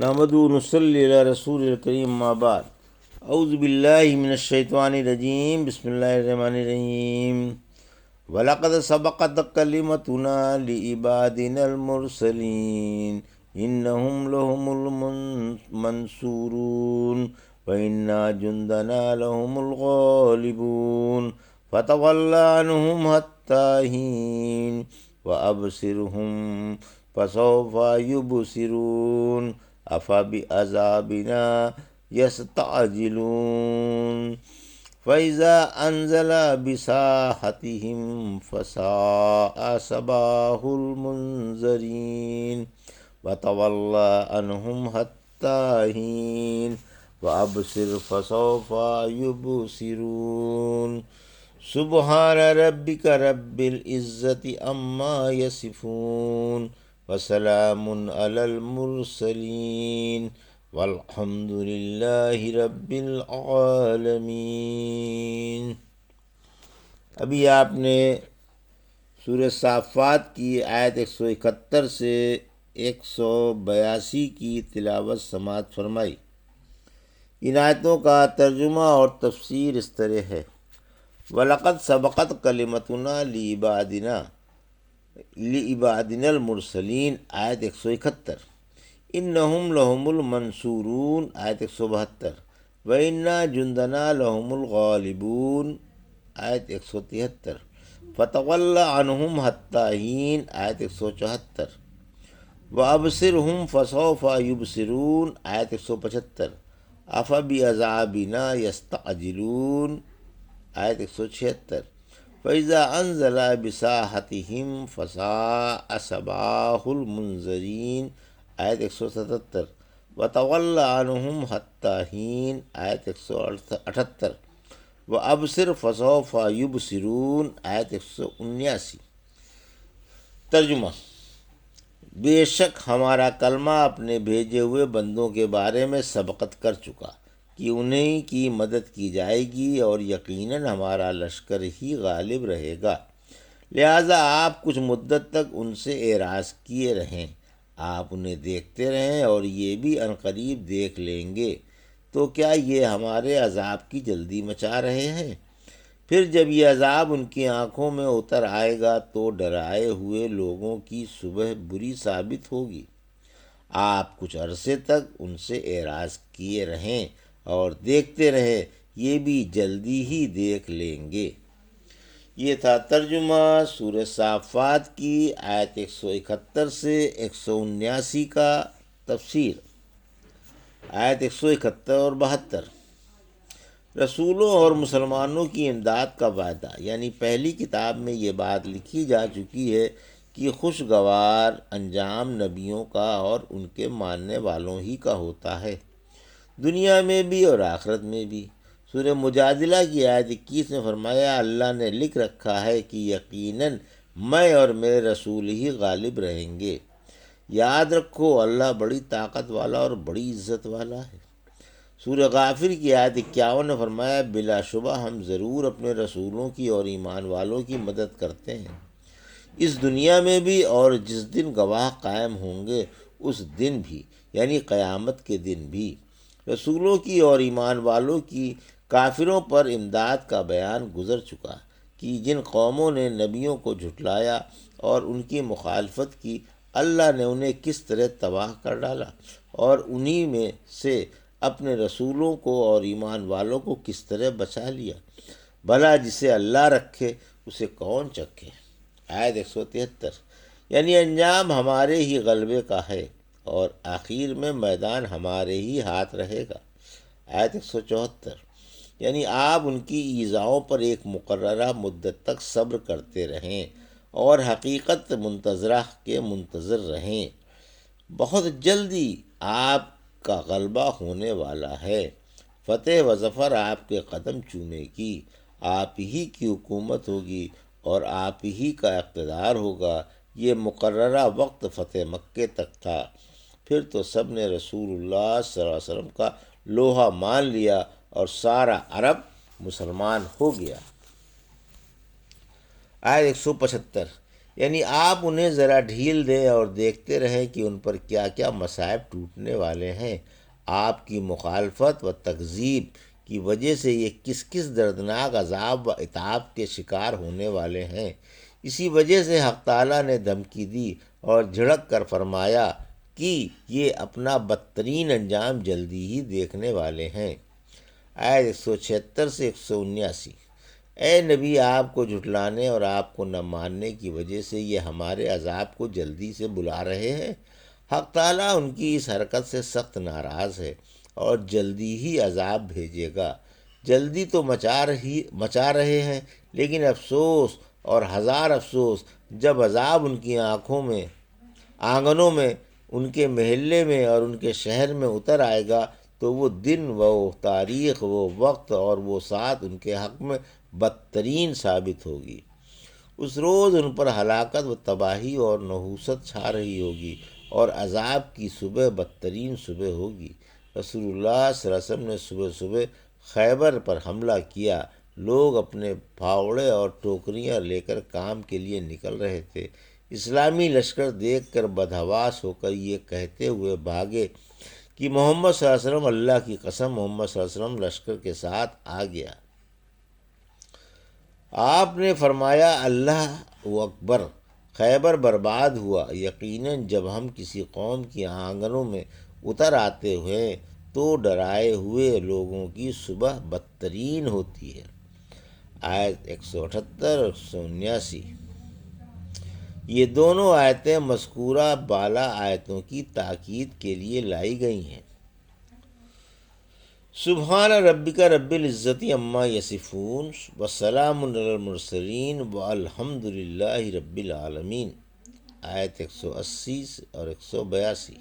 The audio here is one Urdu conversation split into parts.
نحمدہ و نصلی علی رسول الکریم اما بعد اعوذ باللہ من الشیطان الرجیم بسم اللہ الرحمن الرحیم وَلَقَدْ سَبَقَتْ كَلِمَتُنَا لِعِبَادِنَا الْمُرْسَلِينَ إِنَّهُمْ لَهُمُ الْمَنْصُورُونَ وَإِنَّا جُنْدَنَا لَهُمُ الْغَالِبُونَ فَتَوَلَّ عَنْهُمْ حَتَّى حِينٍ وَأَبْصِرْهُمْ فَسَوْفَ يُبْصِرُونَ أَفَبِعَذَابِنَا يَسْتَعْجِلُونَ فَإِذَا أَنزَلَ بِسَاحَتِهِمْ فَسَاءَ صَبَاحُ الْمُنذَرِينَ وَتَوَلَّ عَنْهُمْ حَتَّى حِينٍ وَأَبْصِرْ فَسَوْفَ يُبْصِرُونَ سبحان ربک رب العزت عما یصفون وسلام علی المرسلین والحمد للہ رب العالمین۔ ابھی آپ نے سورہ صافات کی آیت 171 سے 182 کی تلاوت سماعت فرمائی۔ ان آیتوں کا ترجمہ اور تفسیر اس طرح ہے: وَلَقَدْ سَبَقَتْ كَلِمَتُنَا لِعِبَادِنَا الْمُرْسَلِينَ آیت 171، إِنَّهُمْ لَهُمُ الْمَنْصُورُونَ آیت 172، وَإِنَّا جُنْدَنَا لَهُمُ الْغَالِبُونَ آیت 173، فَتَوَلَّ عَنْهُمْ حَتَّى حِينٍ آیت 174، وَأَبْصِرْهُمْ فَسَوْفَ يُبْصِرُونَ آیت 175، أَفَبِعَذَابِنَا يَسْتَعْجِلُونَ آیت 176، فَإِذَا أَنزَلَ بِسَاحَتِهِمْ فَسَاءَ صَبَاحُ الْمُنذَرِينَ آیت 177، وَتَوَلَّ عَنْهُمْ حَتَّى حِينٍ آیت 178، وَأَبْصِرْ فَسَوْفَ يُبْصِرُونَ آیت 179۔ ترجمہ: بے شک ہمارا کلمہ اپنے بھیجے ہوئے بندوں کے بارے میں سبقت کر چکا کہ انہیں کی مدد کی جائے گی اور یقیناً ہمارا لشکر ہی غالب رہے گا، لہٰذا آپ کچھ مدت تک ان سے اعراض کیے رہیں، آپ انہیں دیکھتے رہیں اور یہ بھی عنقریب دیکھ لیں گے، تو کیا یہ ہمارے عذاب کی جلدی مچا رہے ہیں؟ پھر جب یہ عذاب ان کی آنکھوں میں اتر آئے گا تو ڈرائے ہوئے لوگوں کی صبح بری ثابت ہوگی۔ آپ کچھ عرصے تک ان سے اعراض کیے رہیں اور دیکھتے رہیں، یہ بھی جلدی ہی دیکھ لیں گے۔ یہ تھا ترجمہ سورہ صافات کی آیت 171 سے 179 کا۔ تفسیر: آیت 171 اور 72، رسولوں اور مسلمانوں کی امداد کا وعدہ، یعنی پہلی کتاب میں یہ بات لکھی جا چکی ہے کہ خوشگوار انجام نبیوں کا اور ان کے ماننے والوں ہی کا ہوتا ہے، دنیا میں بھی اور آخرت میں بھی۔ سورہ مجادلہ کی آیت 21 میں فرمایا، اللہ نے لکھ رکھا ہے کہ یقیناً میں اور میرے رسول ہی غالب رہیں گے۔ یاد رکھو اللہ بڑی طاقت والا اور بڑی عزت والا ہے۔ سورہ غافر کی آیت 51 نے فرمایا، بلا شبہ ہم ضرور اپنے رسولوں کی اور ایمان والوں کی مدد کرتے ہیں، اس دنیا میں بھی اور جس دن گواہ قائم ہوں گے اس دن بھی، یعنی قیامت کے دن بھی۔ رسولوں کی اور ایمان والوں کی کافروں پر امداد کا بیان گزر چکا کہ جن قوموں نے نبیوں کو جھٹلایا اور ان کی مخالفت کی، اللہ نے انہیں کس طرح تباہ کر ڈالا اور انہی میں سے اپنے رسولوں کو اور ایمان والوں کو کس طرح بچا لیا۔ بھلا جسے اللہ رکھے اسے کون چکھے۔ آیت 173، یعنی انجام ہمارے ہی غلبے کا ہے اور آخر میں میدان ہمارے ہی ہاتھ رہے گا۔ آیت 174، یعنی آپ ان کی ایذاؤں پر ایک مقررہ مدت تک صبر کرتے رہیں اور حقیقت منتظرہ کے منتظر رہیں، بہت جلدی آپ کا غلبہ ہونے والا ہے، فتح و ظفر آپ کے قدم چومے گی، آپ ہی کی حکومت ہوگی اور آپ ہی کا اقتدار ہوگا۔ یہ مقررہ وقت فتح مکے تک تھا، پھر تو سب نے رسول اللہ صلی اللہ علیہ وسلم کا لوہا مان لیا اور سارا عرب مسلمان ہو گیا۔ آیت 175، یعنی آپ انہیں ذرا ڈھیل دیں اور دیکھتے رہیں کہ ان پر کیا کیا مصائب ٹوٹنے والے ہیں۔ آپ کی مخالفت و تکذیب کی وجہ سے یہ کس کس دردناک عذاب و عتاب کے شکار ہونے والے ہیں۔ اسی وجہ سے حق تعالیٰ نے دھمکی دی اور جھڑک کر فرمایا کہ یہ اپنا بدترین انجام جلدی ہی دیکھنے والے ہیں۔ آیت 176 سے 179۔ اے نبی، آپ کو جھٹلانے اور آپ کو نہ ماننے کی وجہ سے یہ ہمارے عذاب کو جلدی سے بلا رہے ہیں۔ حق تعالیٰ ان کی اس حرکت سے سخت ناراض ہے اور جلدی ہی عذاب بھیجے گا۔ جلدی تو مچا رہے ہیں، لیکن افسوس اور ہزار افسوس جب عذاب ان کی آنگنوں میں، ان کے محلے میں اور ان کے شہر میں اتر آئے گا تو وہ دن، وہ تاریخ، وہ وقت اور وہ ساعت ان کے حق میں بدترین ثابت ہوگی۔ اس روز ان پر ہلاکت و تباہی اور نحوست چھا رہی ہوگی اور عذاب کی صبح بدترین صبح ہوگی۔ رسول اللہ صلی اللہ علیہ وسلم نے صبح صبح خیبر پر حملہ کیا۔ لوگ اپنے پھاوڑے اور ٹوکریاں لے کر کام کے لیے نکل رہے تھے۔ اسلامی لشکر دیکھ کر بدحواس ہو کر یہ کہتے ہوئے بھاگے کہ محمد صلی اللہ علیہ وسلم، اللہ کی قسم محمد صلی اللہ علیہ وسلم لشکر کے ساتھ آ گیا۔ آپ نے فرمایا، اللہ اکبر، خیبر برباد ہوا۔ یقیناً جب ہم کسی قوم کی آنگنوں میں اتر آتے ہیں تو ڈرائے ہوئے لوگوں کی صبح بدترین ہوتی ہے۔ آیت 178 اور 179۔ یہ دونوں آیتیں مذکورہ بالا آیتوں کی تاکید کے لیے لائی گئی ہیں۔ سبحان ربک رب العزت عما یصفون وسلام علی المرسلین والحمد للہ رب العالمین۔ آیت 180 اور 182۔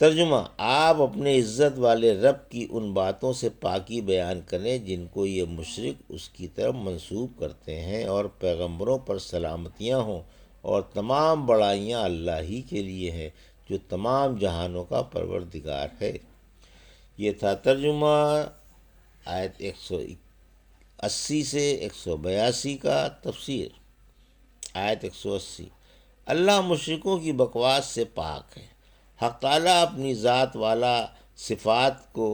ترجمہ: آپ اپنے عزت والے رب کی ان باتوں سے پاکی بیان کریں جن کو یہ مشرک اس کی طرف منسوب کرتے ہیں، اور پیغمبروں پر سلامتیاں ہوں، اور تمام بڑائیاں اللہ ہی کے لیے ہیں جو تمام جہانوں کا پروردگار ہے۔ یہ تھا ترجمہ آیت 180 سے 182 کا۔ تفسیر آیت 180۔ اللہ مشرکوں کی بکواس سے پاک ہے۔ حق تعالیٰ اپنی ذات والا صفات کو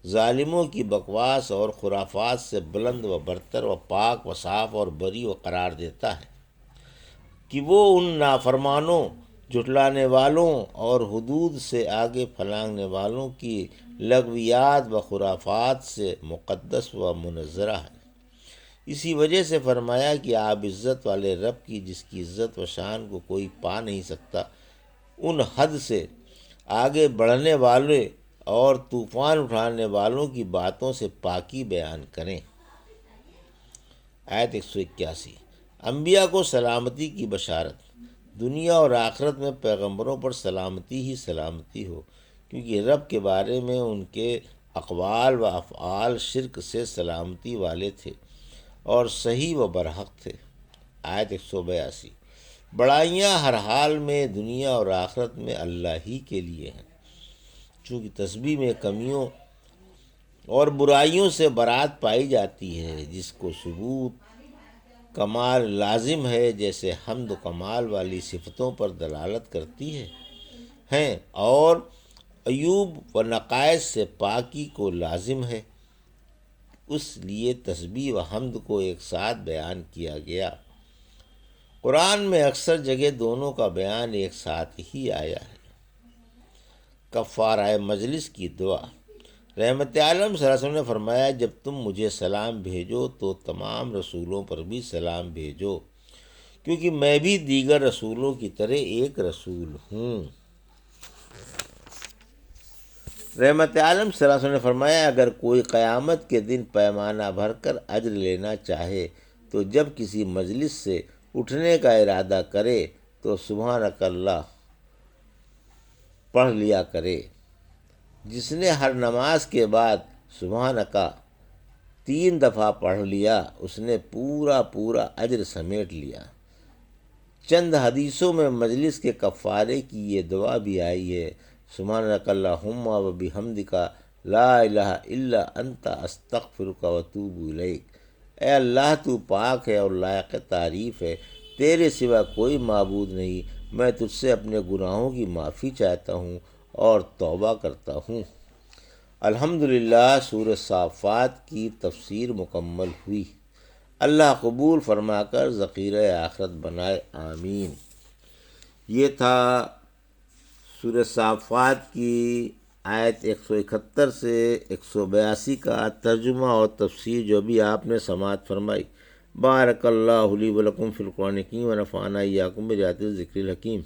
ظالموں کی بکواس اور خرافات سے بلند و برتر و پاک و صاف اور بری و قرار دیتا ہے کہ وہ ان نافرمانوں، جھٹلانے والوں اور حدود سے آگے پھلانگنے والوں کی لغویات و خرافات سے مقدس و منزہ ہے۔ اسی وجہ سے فرمایا کہ آپ عزت والے رب کی، جس کی عزت و شان کو کوئی پا نہیں سکتا، ان حد سے آگے بڑھنے والے اور طوفان اٹھانے والوں کی باتوں سے پاکی بیان کریں۔ آیت 181۔ انبیاء کو سلامتی کی بشارت۔ دنیا اور آخرت میں پیغمبروں پر سلامتی ہی سلامتی ہو، کیونکہ رب کے بارے میں ان کے اقوال و افعال شرک سے سلامتی والے تھے اور صحیح و برحق تھے۔ آیت 182۔ بڑائیاں ہر حال میں دنیا اور آخرت میں اللہ ہی کے لیے ہیں۔ چونکہ تسبیح میں کمیوں اور برائیوں سے برات پائی جاتی ہے، جس کو ثبوت کمال لازم ہے، جیسے حمد و کمال والی صفتوں پر دلالت کرتی ہیں، اور عیوب و نقائص سے پاکی کو لازم ہے، اس لیے تسبیح و حمد کو ایک ساتھ بیان کیا گیا۔ قرآن میں اکثر جگہ دونوں کا بیان ایک ساتھ ہی آیا ہے۔ کفارہ مجلس کی دعا۔ رحمت عالم صلی اللہ علیہ وسلم نے فرمایا، جب تم مجھے سلام بھیجو تو تمام رسولوں پر بھی سلام بھیجو، کیونکہ میں بھی دیگر رسولوں کی طرح ایک رسول ہوں۔ رحمت عالم صلی اللہ علیہ وسلم نے فرمایا، اگر کوئی قیامت کے دن پیمانہ بھر کر اجر لینا چاہے تو جب کسی مجلس سے اٹھنے کا ارادہ کرے تو سبحانک اللہ پڑھ لیا کرے۔ جس نے ہر نماز کے بعد سبحانکا 3 دفعہ پڑھ لیا، اس نے پورا اجر سمیٹ لیا۔ چند حدیثوں میں مجلس کے کفارے کی یہ دعا بھی آئی ہے، سبحانک اللہم و بحمدک لا الہ الا انت استغفرک و اتوب الیک۔ اے اللہ تو پاک ہے اور لائق تعریف ہے، تیرے سوا کوئی معبود نہیں، میں تجھ سے اپنے گناہوں کی معافی چاہتا ہوں اور توبہ کرتا ہوں۔ الحمدللہ سورہ صافات کی تفسیر مکمل ہوئی۔ اللہ قبول فرما کر ذخیرہ آخرت بنائے، آمین۔ یہ تھا سورہ صافات کی آیت 171 سے 182 کا ترجمہ اور تفسیر جو بھی آپ نے سماعت فرمائی۔ بارک اللہ لی ولکم فی القرآن الحکیم ونفعنا ایاکم بآیات الذکر الحکیم۔